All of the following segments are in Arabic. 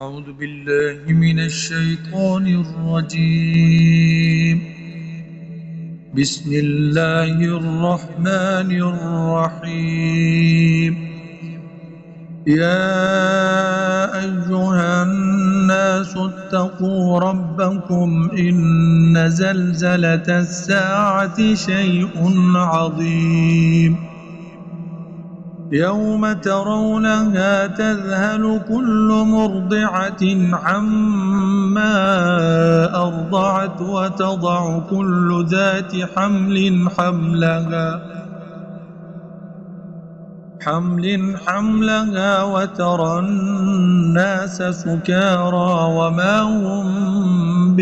أعوذ بالله من الشيطان الرجيم. بسم الله الرحمن الرحيم. يا أيها الناس اتقوا ربكم إن زلزلة الساعة شيء عظيم يوم ترونها تذهل كل مرضعة عما أرضعت وتضع كل ذات حملها وترى الناس سكارى وما هم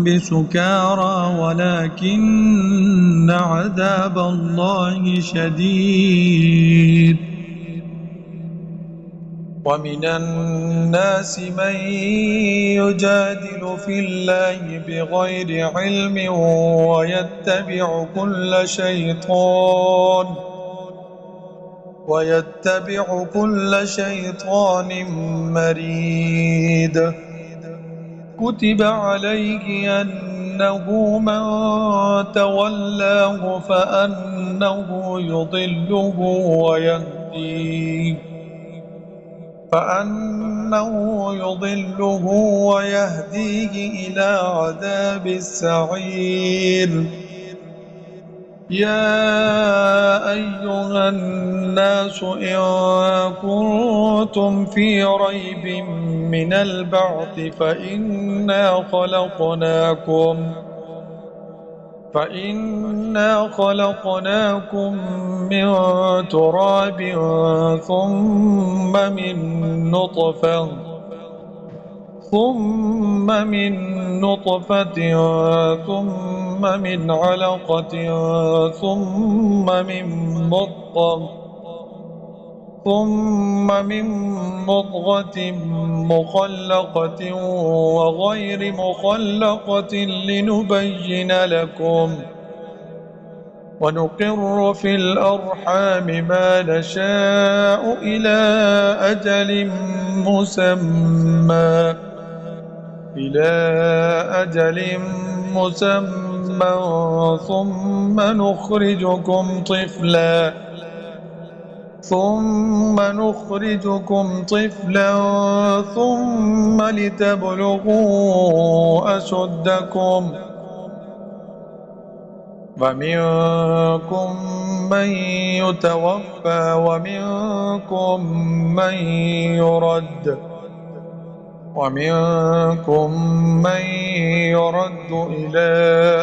بسكارى ولكن عذاب الله شديد. ومن الناس من يجادل في الله بغير علم ويتبع كل شيطان مريد. كتب عليه أنه من تولاه فأنه يضله ويهديه إلى عذاب السعير. يا أيها الناس إن كنتم في ريب من البعث فإنا خلقناكم من تراب ثم من نطفة ثم من علقة ثم من مضغة مخلقة وغير مخلقة لنبين لكم. ونقر في الأرحام ما نشاء إلى أجل مسمى ثم نخرجكم طفلا ثم لتبلغوا أشدكم. ومنكم من يتوفى ومنكم من يرد إلى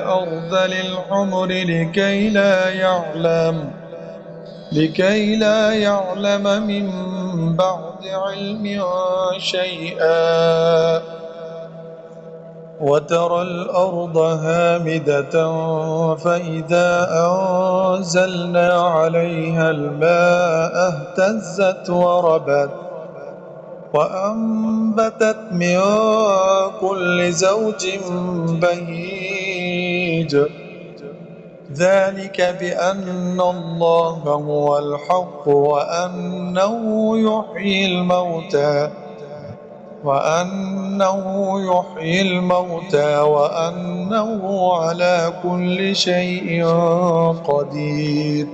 أرذل العمر لكي لا يعلم من بعد علم شيئا. وترى الأرض هامدة فإذا أنزلنا عليها الماء اهتزت وربت وأنبتت من كل زوج بهيج. ذلك بأن الله هو الحق وأنه يحيي الموتى وأنه على كل شيء قدير.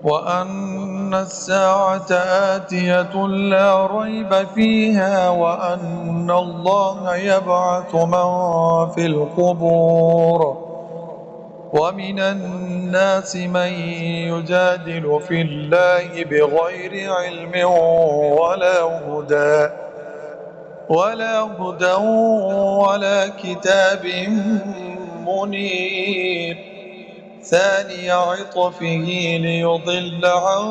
وأن الساعة آتية لا ريب فيها وأن الله يبعث من في القبور. ومن الناس من يجادل في الله بغير علم ولا هدى ولا كتاب منير. ثاني عطفه ليضل عن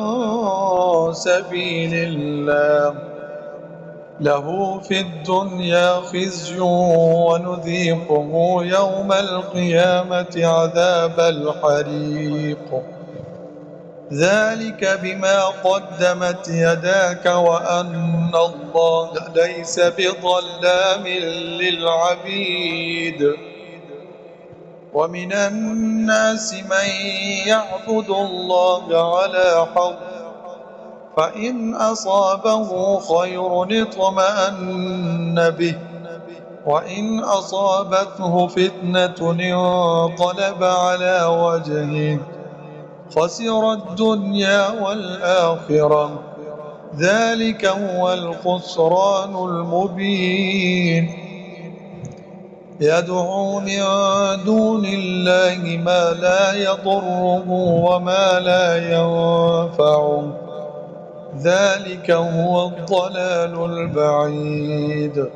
سبيل الله. له في الدنيا خزي ونذيقه يوم القيامة عذاب الحريق. ذلك بما قدمت يداك وأن الله ليس بظلام للعبيد. ومن الناس من يعبد الله على حرف فإن أصابه خير اطمأن به، وإن أصابته فتنة انقلب على وجهه خسر الدنيا والآخرة، ذلك هو الخسران المبين. يدعو من دون الله ما لا يضره وما لا ينفعه، ذلك هو الضلال البعيد.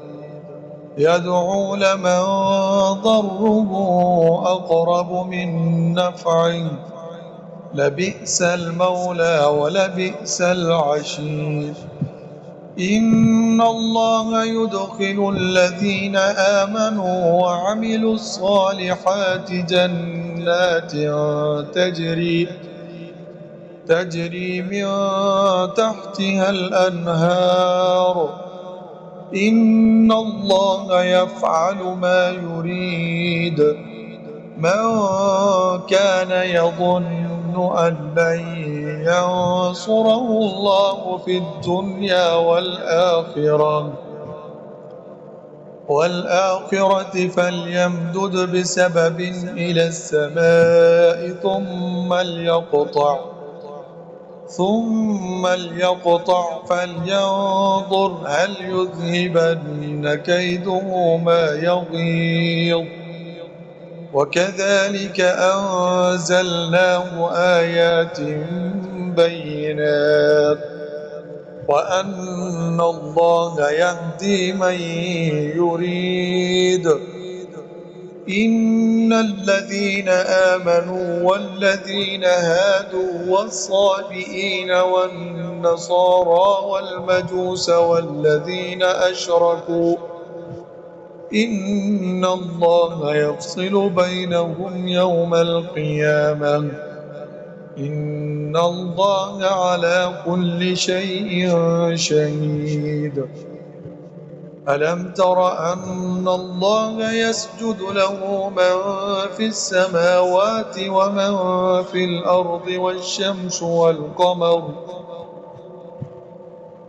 يدعو لمن ضره أقرب من نفعه، لبئس المولى ولبئس العشير. إن الله يدخل الذين آمنوا وعملوا الصالحات جنات تجري من تحتها الأنهار، إن الله يفعل ما يريد. من كان يظن أن لن ينصره الله في الدنيا والآخرة فليمدد بسبب إلى السماء ثم ليقطع فلينظر هل يذهبن كيده ما يغيظ. وكذلك أنزلناه آيات بينات وأن الله يهدي من يريد. إن الذين آمنوا والذين هادوا والصابئين والنصارى والمجوس والذين أشركوا إن الله يفصل بينهم يوم القيامة، إن الله على كل شيء شهيد. ألم تر أن الله يسجد له من في السماوات ومن في الأرض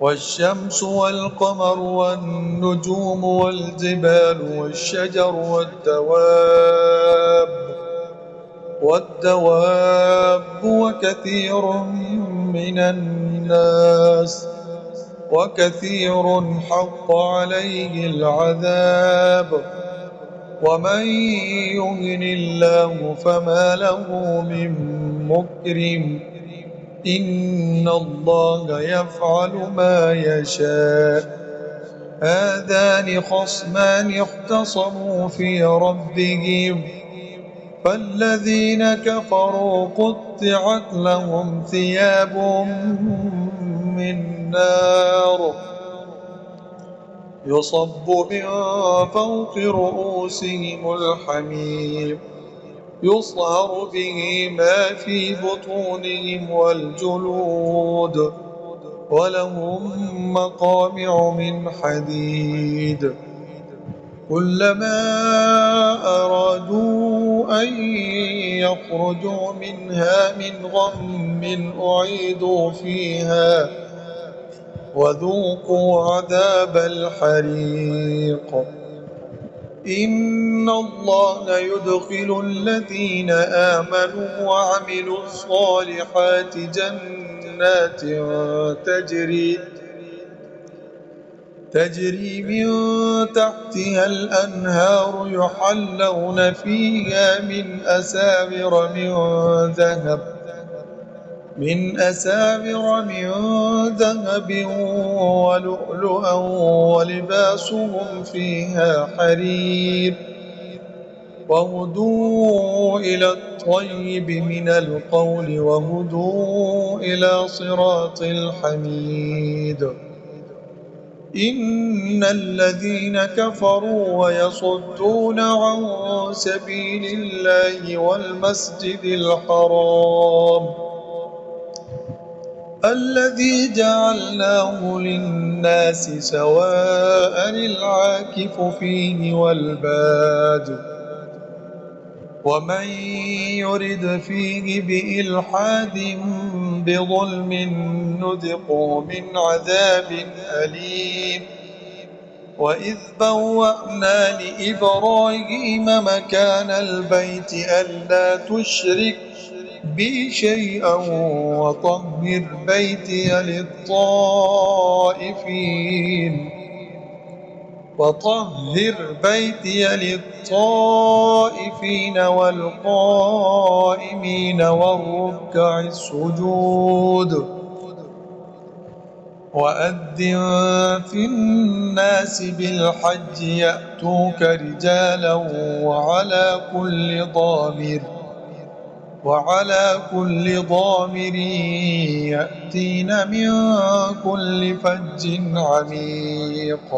والشمس والقمر والنجوم والجبال والشجر والدواب وكثير حق عليه العذاب. ومن يهن الله فما له من مكرم، إن الله يفعل ما يشاء. هذان خصمان اختصموا في ربهم، فالذين كفروا قطعت لهم ثياب من نار يصب من فوق رؤوسهم الحميم، يصهر به ما في بطونهم والجلود، ولهم مقامع من حديد. كلما أرادوا أن يخرجوا منها من غم أعيدوا فيها وذوقوا عذاب الحريق. إن الله يدخل الذين آمنوا وعملوا الصالحات جنات تجري من تحتها الأنهار يحلون فيها من أساور من ذهب ولؤلؤا ولباسهم فيها حرير. وهدوا إلى الطيب من القول وهدوا إلى صراط الحميد. إن الذين كفروا ويصدون عن سبيل الله والمسجد الحرام الذي جعلناه للناس سواء العاكف فيه والباد، ومن يرد فيه بإلحاد بظلم نذقه من عذاب أليم. وإذ بوأنا لإبراهيم مكان البيت ألا تشرك بي شيئا وطهر بيتي للطائفين والقائمين والركع السجود. وأذن في الناس بالحج يأتوك رجالا وعلى كل ضامر يأتين من كل فج عميق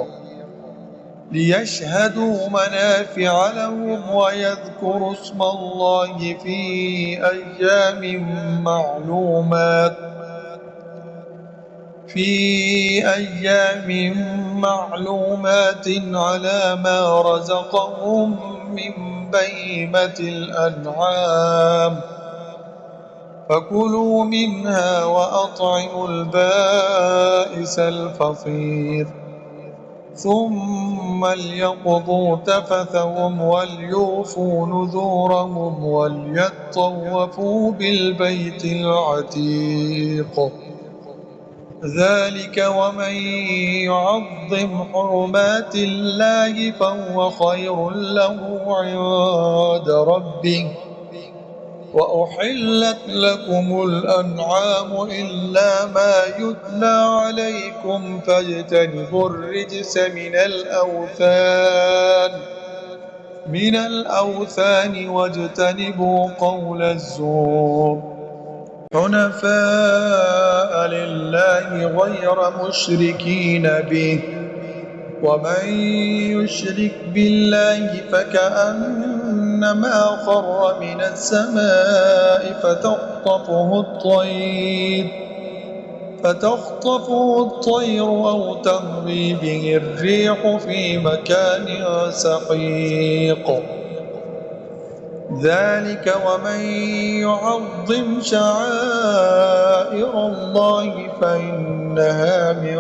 ليشهدوا منافع لهم ويذكروا اسم الله في أيام معلومات على ما رزقهم من بهيمة الأنعام فكلوا منها وأطعموا البائس الفقير ثم ليقضوا تفثهم وليوفوا نذورهم وليطوفوا بالبيت العتيق. ذلك ومن يعظم حرمات الله فهو خير له عند ربه. وأحلت لكم الأنعام إلا ما يتلى عليكم فاجتنبوا الرجس من الأوثان واجتنبوا قول الزور حنفاء لله غير مشركين به. ومن يشرك بالله فكأنما خر من السماء فتخطفه الطير أو تهوي به الريح في مكان سحيق. ذلك ومن يعظم شعائر الله فإنها من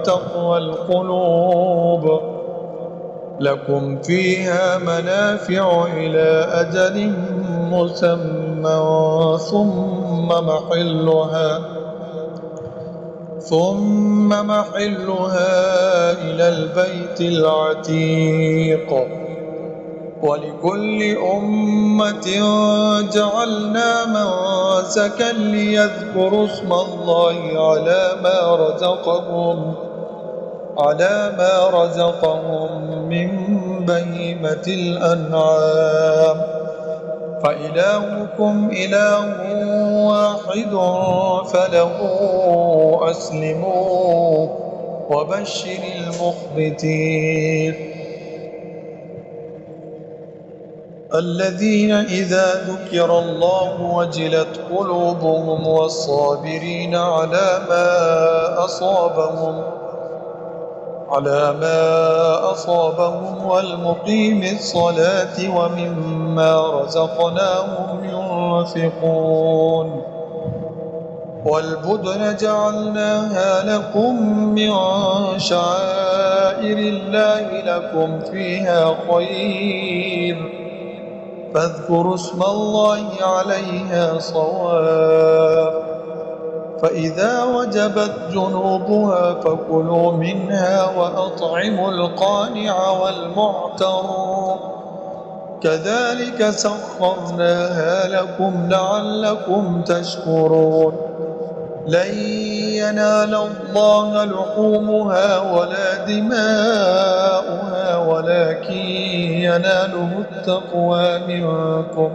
تقوى القلوب. لكم فيها منافع إلى أجل مسمى ثم محلها إلى البيت العتيق. ولكل أمة جعلنا منسكا ليذكروا اسم الله على ما رزقهم من بهيمة الأنعام فإلهكم إله واحد فله أسلموا وبشر المخبتين. الذين إذا ذكر الله وجلت قلوبهم والصابرين على ما أصابهم والمقيم الصلاة ومما رزقناهم ينفقون. والبدن جعلناها لكم من شعائر الله لكم فيها خير فاذكروا اسم الله عليها صواف. فإذا وجبت جنوبها فكلوا منها وأطعموا القانع والمعتر كذلك سخرناها لكم لعلكم تشكرون. لن ينال الله لحومها ولا دماؤها ولكن يناله التقوى منكم.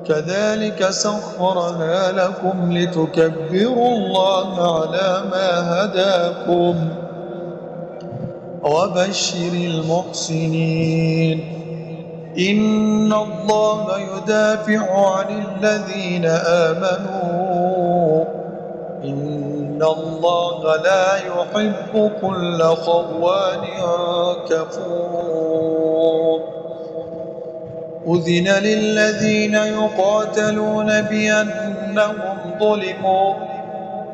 كذلك سخرها لكم لتكبروا الله على ما هداكم وبشر المحسنين. إن الله يدافع عن الذين آمنوا إن الله لا يحب كل خوان كفور. أذن للذين يقاتلون بأنهم ظلموا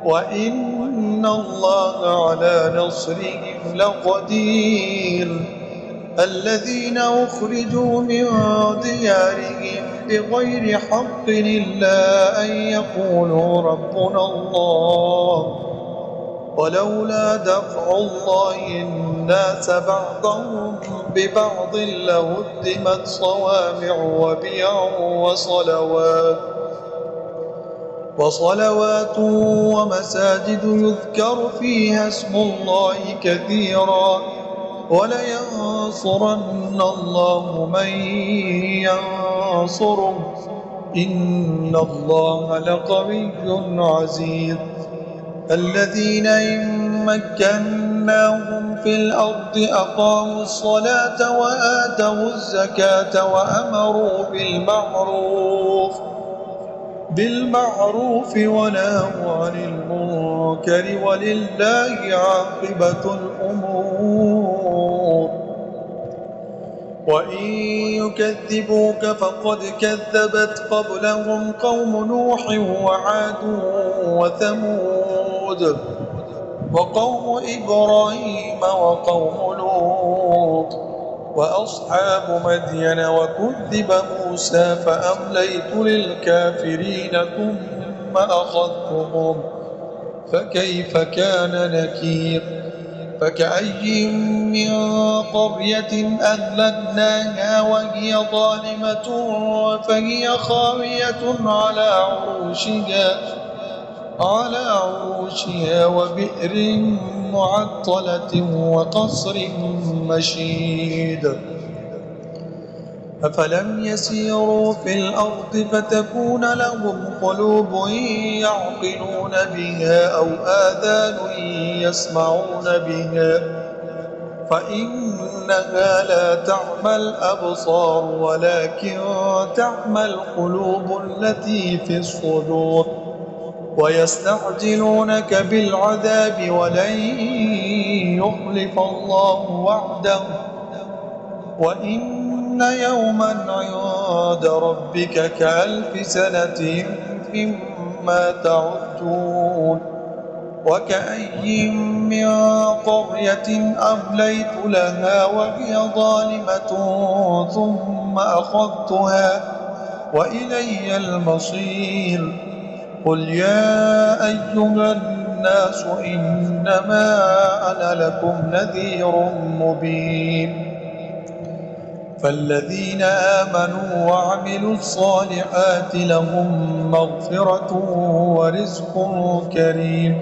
وإن الله على نصرهم لقدير. الذين أخرجوا من ديارهم بغير حق إلا أن يقولوا ربنا الله ولولا دفع الله الناس بعضهم ببعض لهدمت صوامع وبيع وصلوات ومساجد يذكر فيها اسم الله كثيرا ولينصرن الله من ينصره إن الله لقوي عزيز. الذين إن مكناهم في الأرض أقاموا الصلاة وآتوا الزكاة وأمروا بالمعروف ونهوا عن المنكر ولله عاقبة الأمور. وإن يكذبوك فقد كذبت قبلهم قوم نوح وعاد وثمود وقوم إبراهيم وقوم لوط وأصحاب مدين وكذب موسى فأمليت للكافرين ثم أخذتهم فكيف كان نكير. فكأي من قرية أهلكناها وهي ظالمة فهي خاوية على عروشها وبئر معطلة وقصر مشيد. أفلم يسيروا في الأرض فتكون لهم قلوب يعقلون بها أو آذان يسمعون بها فإنها لا تعمى الأبصار ولكن تعمى القلوب التي في الصدور. ويستعجلونك بالعذاب ولن يخلف الله وعده وإن يوما عند ربك كألف سنة مما تعدون. وكأي من قرية أمليت لها وهي ظالمة ثم أخذتها وإلي المصير. قل يا أيها الناس إنما أنا لكم نذير مبين. فالذين آمنوا وعملوا الصالحات لهم مغفرة ورزق كريم.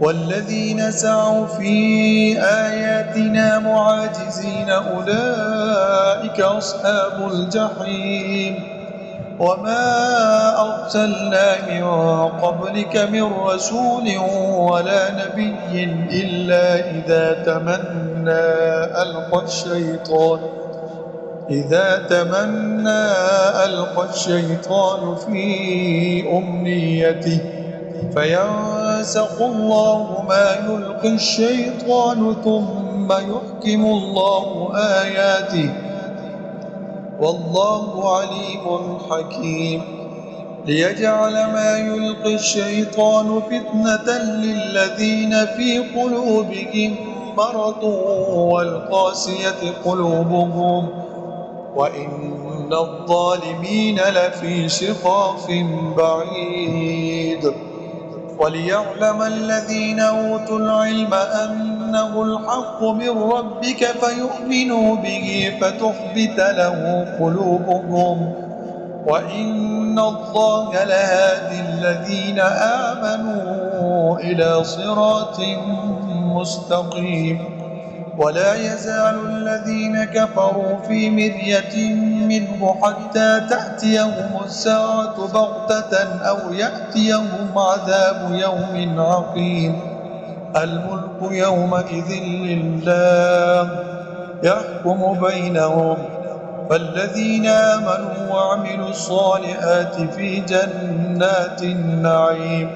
والذين سعوا في آياتنا معاجزين أولئك أصحاب الجحيم. وما أرسلنا من قبلك من رسول ولا نبي إلا إذا تمنى ألقى الشيطان في أمنيته فينسخ الله ما يلقي الشيطان ثم يحكم الله آياته والله عليم حكيم. ليجعل ما يلقي الشيطان فتنة للذين في قلوبهم مرض والقاسية قلوبهم وإن الظالمين لفي شقاق بعيد. وليعلم الذين أوتوا العلم أنه الحق من ربك فيؤمنوا به فتخبت له قلوبهم وإن الله لهادي الذين آمنوا إلى صراط مستقيم. ولا يزال الذين كفروا في مرية منه حتى تأتيهم الساعة بغتة أو يأتيهم عذاب يوم عقيم. الملك يومئذ لله يحكم بينهم. فالذين آمنوا وعملوا الصالحات في جنات النعيم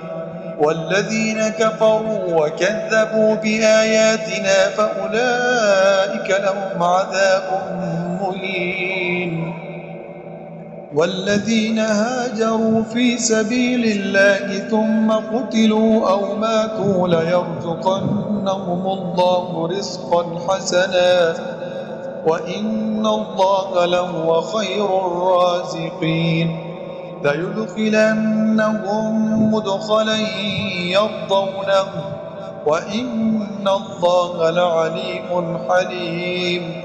والذين كفروا وكذبوا بآياتنا فأولئك لهم عذاب مهين. والذين هاجروا في سبيل الله ثم قتلوا أو ماتوا ليرزقنهم الله رزقا حسنا وإن الله لهو خير الرازقين ليدخلنهم مدخلا يرضونه وإن الله لعليم حليم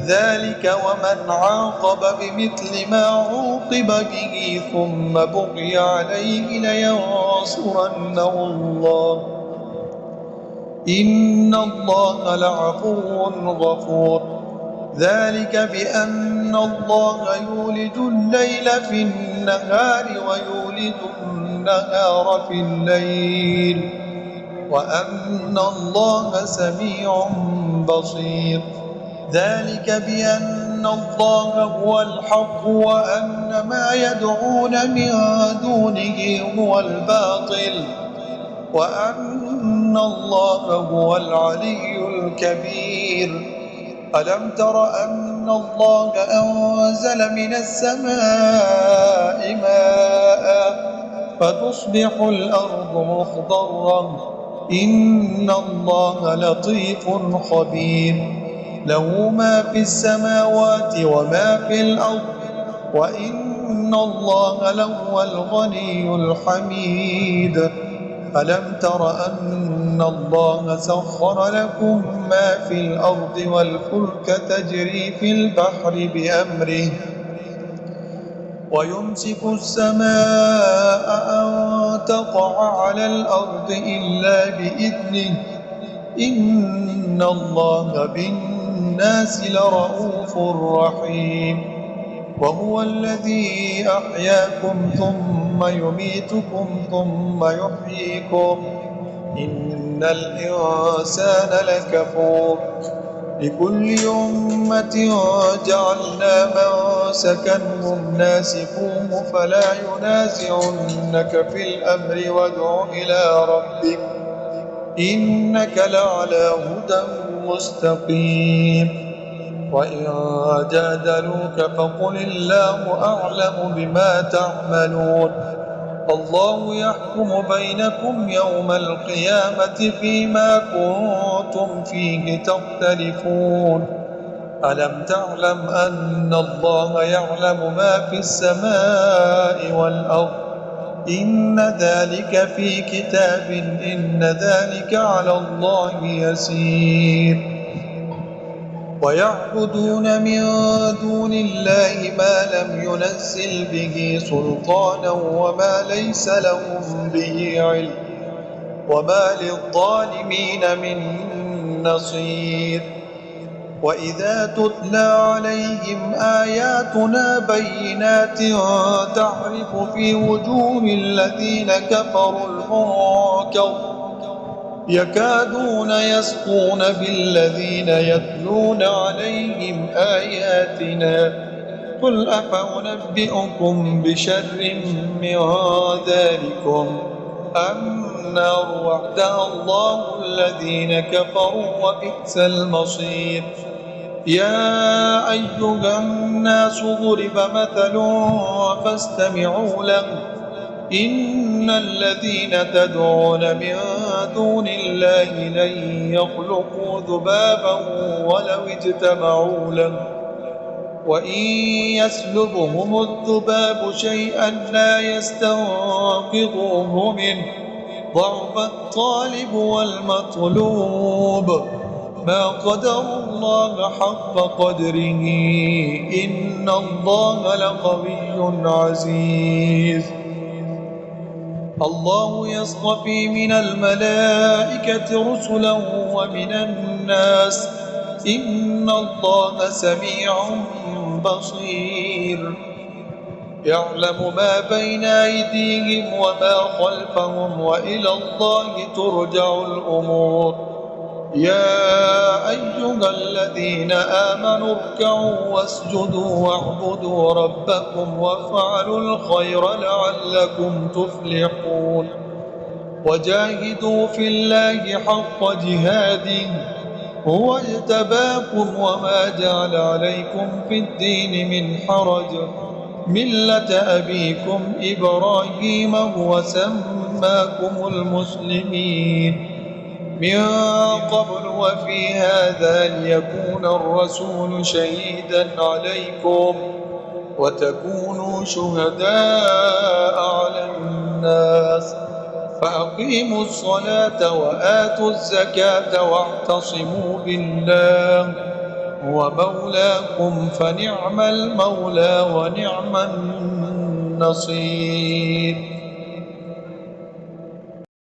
ذلك ومن عاقب بمثل ما عوقب به ثم بغي عليه لينصرنه الله إن الله لعفو غفور ذلك بأن الله يولج الليل في النهار ويولج النهار في الليل وأن الله سميع بصير ذلك بأن الله هو الحق وأن ما يدعون من دونه هو الباطل وأن الله هو العلي الكبير ألم تر أن الله أنزل من السماء ماء فتصبح الأرض مخضرا إن الله لطيف خبير له ما في السماوات وما في الأرض وإن الله لهو الغني الحميد ألم تر أن الله سخر لكم ما في الأرض والفلك تجري في البحر بأمره ويمسك السماء أن تقع على الأرض إلا بإذنه إن الله بالناس لرؤوف رحيم وهو الذي أحياكم ثم يميتكم ثم يحييكم إن الإنسان لكفور لكل أمة جعلنا منسكا هم ناسكوه فلا ينازعنك في الأمر وادع إلى ربك إنك لعلى هدى مستقيم وإن جادلوك فقل الله أعلم بما تعملون الله يحكم بينكم يوم القيامة فيما كنتم فيه تختلفون ألم تعلم أن الله يعلم ما في السماء والأرض إن ذلك في كتاب إن ذلك على الله يسير ويعبدون من دون الله ما لم ينزل به سلطانا وما ليس لهم به علم وما للظالمين من نصير وإذا تتلى عليهم آياتنا بينات تعرف في وجوه الذين كفروا المنكر يكادون يسقون بالذين يتلون عليهم آياتنا قل أفأنبئكم بشر من ذلكم النار وعدها الله الذين كفروا وبئس المصير يا أيها الناس ضرب مثل فاستمعوا له إن الذين تدعون من دون الله لن يخلقوا ذبابا ولو اجتمعوا له وإن يسلبهم الذباب شيئا لا يستنقذوه منه ضعف الطالب والمطلوب ما قدر الله حق قدره إن الله لقوي عزيز الله يصطفي من الملائكة رسلا ومن الناس إن الله سميع بصير يعلم ما بين أيديهم وما خلفهم وإلى الله ترجع الأمور يا أيها الذين آمنوا اركعوا واسجدوا واعبدوا ربكم وافعلوا الخير لعلكم تفلحون وجاهدوا في الله حق جهاده هو اجتباكم وما جعل عليكم في الدين من حرج ملة أبيكم إبراهيم هو سماكم المسلمين من قبل وفي هذا ليكون الرسول شهيدا عليكم وتكونوا شهداء على الناس فأقيموا الصلاة وآتوا الزكاة واعتصموا بالله هو مولاكم فنعم المولى ونعم النصير.